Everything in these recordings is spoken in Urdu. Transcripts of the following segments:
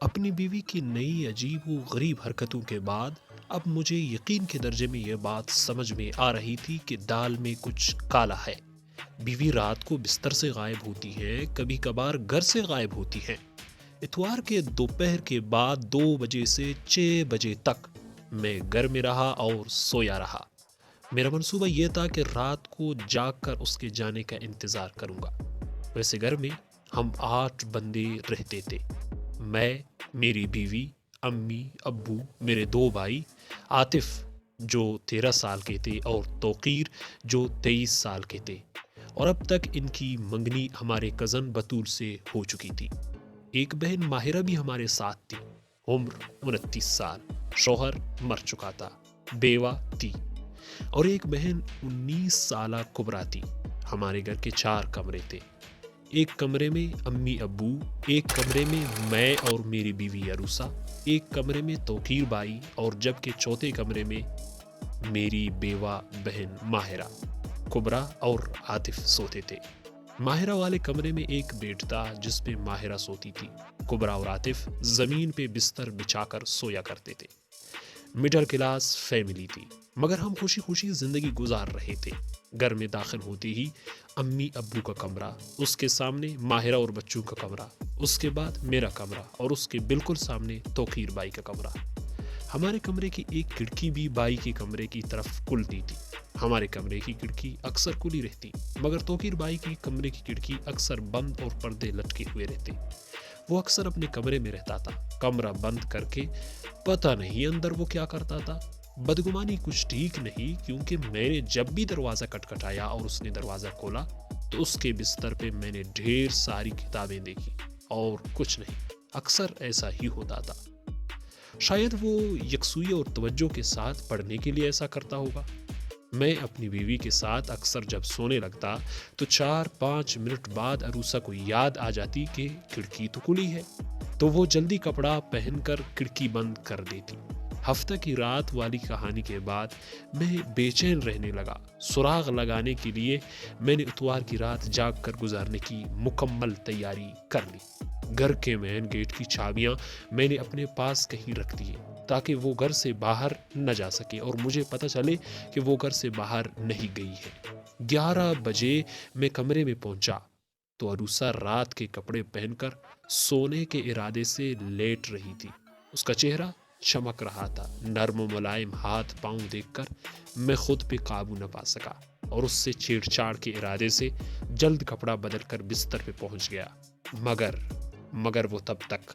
اپنی بیوی کی نئی عجیب و غریب حرکتوں کے بعد اب مجھے یقین کے درجے میں یہ بات سمجھ میں آ رہی تھی کہ دال میں کچھ کالا ہے۔ بیوی رات کو بستر سے غائب ہوتی ہے، کبھی کبھار گھر سے غائب ہوتی ہے۔ اتوار کے دوپہر کے بعد 2 بجے سے 6 بجے تک میں گھر میں رہا اور سویا رہا۔ میرا منصوبہ یہ تھا کہ رات کو جاگ کر اس کے جانے کا انتظار کروں گا۔ ویسے گھر میں ہم 8 بندے رہتے تھے، میں، میری بیوی، امی، ابو، میرے 2 بھائی، عاطف جو 13 سال کے تھے اور توقیر جو 23 سال کے تھے، اور اب تک ان کی منگنی ہمارے کزن بطول سے ہو چکی تھی۔ ایک بہن ماہرہ بھی ہمارے ساتھ تھی، عمر 29 سال، شوہر مر چکا تھا، بیوہ تھی، اور ایک بہن 19 سالہ کبرا تھی۔ ہمارے گھر کے 4 کمرے تھے، ایک کمرے میں امی ابو، ایک کمرے میں میں اور میری بیوی عروسہ، ایک کمرے میں توقیر بھائی، اور جبکہ چوتھے کمرے میں میری بیوہ بہن ماہرہ، کبرا اور عاطف سوتے تھے۔ ماہرہ والے کمرے میں ایک بیڈ تھا جس پہ ماہرہ سوتی تھی، کبرا اور عاطف زمین پہ بستر بچھا کر سویا کرتے تھے۔ مڈل کلاس فیملی تھی، مگر ہم خوشی خوشی زندگی گزار رہے تھے۔ گھر میں داخل ہوتے ہی امی ابو کا کمرہ، اس کے سامنے ماہرہ اور بچوں کا کمرہ، اس کے بعد میرا کمرہ، اور اس کے بالکل سامنے توقیر بائی کا کمرہ۔ ہمارے کمرے کی ایک کھڑکی بھی بائی کے کمرے کی طرف کھلتی تھی۔ ہمارے کمرے کی کھڑکی اکثر کھلی رہتی، مگر توقیر بائی کی کمرے کی کھڑکی اکثر بند اور پردے لٹکے ہوئے رہتے۔ وہ اکثر اپنے کمرے میں رہتا تھا، کمرہ بند کر کے، پتہ نہیں اندر وہ کیا کرتا تھا۔ بدگمانی کچھ ٹھیک نہیں، کیونکہ میں نے جب بھی دروازہ کھٹکھٹایا اور اس نے دروازہ کھولا تو اس کے بستر پہ میں نے ڈھیر ساری کتابیں دیکھی، اور کچھ نہیں، اکثر ایسا ہی ہوتا تھا۔ شاید وہ یکسوئی اور توجہ کے ساتھ پڑھنے کے لیے ایسا کرتا ہوگا۔ میں اپنی بیوی کے ساتھ اکثر جب سونے لگتا تو 4-5 منٹ بعد عروسہ کو یاد آ جاتی کہ کھڑکی تو کھلی ہے، تو وہ جلدی کپڑا پہن کر کھڑکی بند کر دیتی۔ ہفتہ کی رات والی کہانی کے بعد میں بے چین رہنے لگا۔ سراغ لگانے کے لیے میں نے اتوار کی رات جاگ کر گزارنے کی مکمل تیاری کر لی۔ گھر کے مین گیٹ کی چابیاں میں نے اپنے پاس کہیں رکھ دی تاکہ وہ گھر سے باہر نہ جا سکے اور مجھے پتہ چلے کہ وہ گھر سے باہر نہیں گئی ہے۔ 11 بجے میں کمرے میں پہنچا تو عروسہ رات کے کپڑے پہن کر سونے کے ارادے سے لیٹ رہی تھی۔ اس کا چہرہ چمک رہا تھا۔ نرم و ملائم ہاتھ پاؤں دیکھ کر میں خود پہ قابو نہ پا سکا اور اس سے چھیڑ چھاڑ کے ارادے سے جلد کپڑا بدل کر بستر پہ پہنچ گیا، مگر وہ تب تک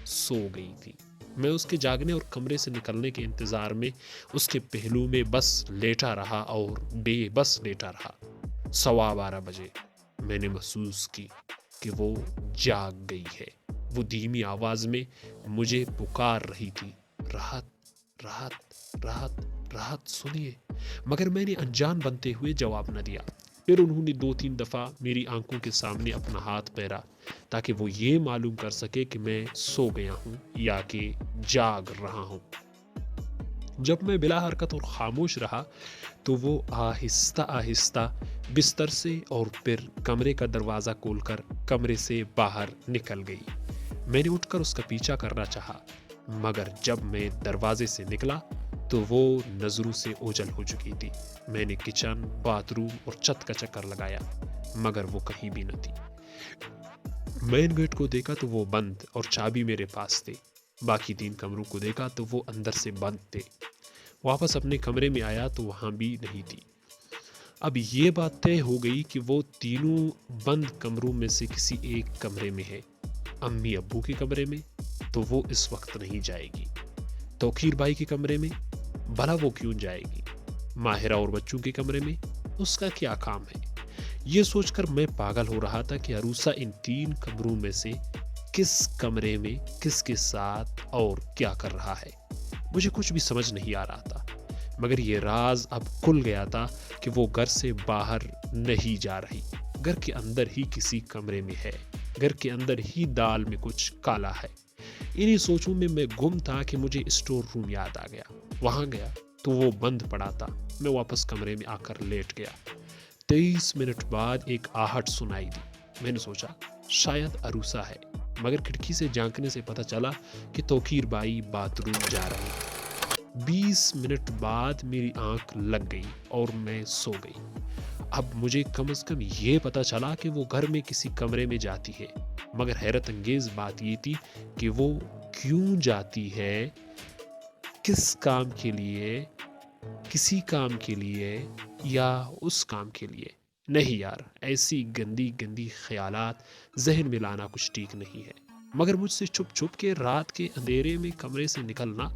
سو گئی تھی۔ میں اس کے جاگنے اور کمرے سے نکلنے کے انتظار میں اس کے پہلو میں بس لیٹا رہا اور بے بس لیٹا رہا۔ 12:15 بجے میں نے محسوس کی کہ وہ جاگ گئی ہے۔ وہ دھیمی آواز میں مجھے پکار رہی تھی، راحت راحت راحت راحت سنیے، مگر میں نے انجان بنتے ہوئے جواب نہ دیا۔ پھر انہوں نے 2-3 دفعہ میری آنکھوں کے سامنے اپنا ہاتھ پھیرا تاکہ وہ یہ معلوم کر سکے کہ میں سو گیا ہوں یا کہ جاگ رہا ہوں۔ جب میں بلا حرکت اور خاموش رہا تو وہ آہستہ آہستہ بستر سے اور پھر کمرے کا دروازہ کھول کر کمرے سے باہر نکل گئی۔ میں نے اٹھ کر اس کا پیچھا کرنا چاہا، مگر جب میں دروازے سے نکلا تو وہ نظروں سے اوجھل ہو چکی تھی۔ میں نے کچن، باتھ روم اور چھت کا چکر لگایا، مگر وہ کہیں بھی نہ تھی۔ مین گیٹ کو دیکھا تو وہ بند اور چابی میرے پاس تھی۔ باقی 3 کمروں کو دیکھا تو وہ اندر سے بند تھے۔ واپس اپنے کمرے میں آیا تو وہاں بھی نہیں تھی۔ اب یہ بات طے ہو گئی کہ وہ تینوں بند کمروں میں سے کسی ایک کمرے میں ہے۔ امی ابو کے کمرے میں تو وہ اس وقت نہیں جائے گی۔ توقیر بھائی کے کمرے میں بھلا وہ کیوں جائے گی؟ ماہرہ اور بچوں کے کمرے میں اس کا کیا کام ہے؟ یہ سوچ کر میں پاگل ہو رہا تھا کہ عروسہ ان 3 کمروں میں سے کس کمرے میں کس کے ساتھ اور کیا کر رہا ہے۔ مجھے کچھ بھی سمجھ نہیں آ رہا تھا، مگر یہ راز اب کھل گیا تھا کہ وہ گھر سے باہر نہیں جا رہی، گھر کے اندر ہی کسی کمرے میں ہے، گھر کے اندر ہی دال میں کچھ کالا ہے۔ انہی سوچوں میں گم تھا کہ مجھے اسٹور روم یاد آ گیا۔ وہاں گیا تو وہ بند پڑا تھا۔ میں واپس کمرے میں آ کر لیٹ گیا۔ 23 منٹ بعد ایک آہٹ سنائی دی۔ میں نے سوچا شاید عروسہ ہے، مگر کھڑکی سے جھانکنے سے پتہ چلا کہ توقیر بائی باتھ روم جا رہی ہے۔ 20 منٹ بعد میری آنکھ لگ گئی اور میں سو گئی۔ اب مجھے کم از کم یہ پتہ چلا کہ وہ گھر میں کسی کمرے میں جاتی ہے، مگر حیرت انگیز بات یہ تھی کہ وہ کیوں جاتی ہے، کس کام کے لیے، کسی کام کے لیے یا اس کام کے لیے۔ نہیں یار، ایسی گندی گندی خیالات ذہن میں لانا کچھ ٹھیک نہیں ہے، مگر مجھ سے چھپ چھپ کے رات کے اندھیرے میں کمرے سے نکلنا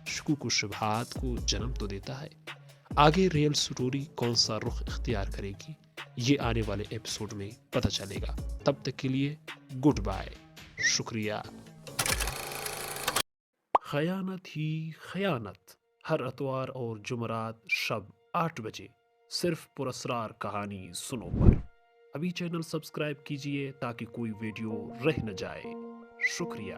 شکوک و شبہات کو جنم تو دیتا ہے۔ آگے ریئل سٹوری کون سا رخ اختیار کرے گی، یہ آنے والے ایپیسوڈ میں پتہ چلے گا۔ تب تک کے لیے گڈ بائے، شکریہ۔ خیانت ہی خیانت، ہر اتوار اور جمعرات شب 8 بجے صرف پراسرار کہانی سنو پر۔ ابھی چینل سبسکرائب کیجئے تاکہ کوئی ویڈیو رہ نہ جائے۔ شکریہ۔